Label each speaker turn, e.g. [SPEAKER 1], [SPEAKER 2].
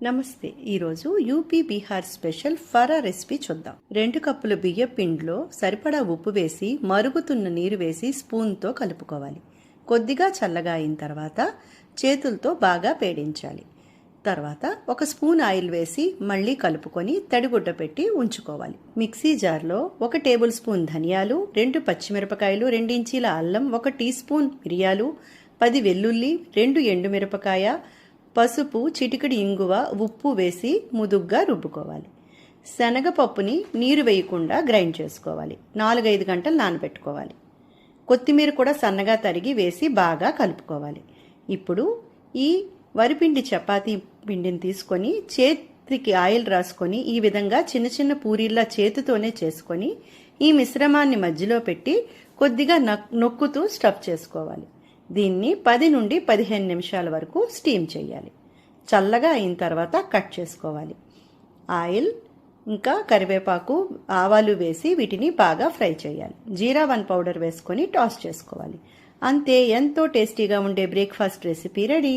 [SPEAKER 1] నమస్తే. ఈరోజు UP Bihar special fara recipe చూద్దాం. 2 కప్పుల బియ్య పిండిలో సరిపడా ఉప్పు వేసి మరుగుతున్న నీరు వేసి స్పూన్తో కలుపుకోవాలి. కొద్దిగా చల్లగా అయిన తర్వాత చేతులతో బాగా పేడించాలి. తర్వాత 1 స్పూన్ ఆయిల్ వేసి మళ్ళీ కలుపుకొని తడిగుడ్డ పెట్టి ఉంచుకోవాలి. మిక్సీ జార్లో 1 టేబుల్ స్పూన్ ధనియాలు, 2 పచ్చిమిరపకాయలు, 2 ఇంచీల అల్లం, 1 టీ స్పూన్ మిరియాలు, 10 వెల్లుల్లి, 2 ఎండుమిరపకాయ, పసుపు, చిటికెడు ఇంగువ, ఉప్పు వేసి ముదుగ్గా రుబ్బుకోవాలి. శనగపప్పుని నీరు వేయకుండా గ్రైండ్ చేసుకోవాలి. 4-5 గంటలు నానబెట్టుకోవాలి. కొత్తిమీర కూడా సన్నగా తరిగి వేసి బాగా కలుపుకోవాలి. ఇప్పుడు ఈ వరిపిండి చపాతీ పిండిని తీసుకొని చేతికి ఆయిల్ రాసుకొని ఈ విధంగా చిన్న చిన్న పూరీల్లా చేతితోనే చేసుకొని ఈ మిశ్రమాన్ని మధ్యలో పెట్టి కొద్దిగా నొక్కుతూ స్టఫ్ చేసుకోవాలి. దీన్ని 10 నుండి 15 నిమిషాల వరకు స్టీమ్ చేయాలి. చల్లగా అయిన తర్వాత కట్ చేసుకోవాలి. ఆయిల్ ఇంకా కరివేపాకు, ఆవాలు వేసి వీటిని బాగా ఫ్రై చేయాలి. జీరా 1 పౌడర్ వేసుకొని టాస్ చేసుకోవాలి. అంతే, ఎంతో టేస్టీగా ఉండే బ్రేక్ఫాస్ట్ రెసిపీ రెడీ.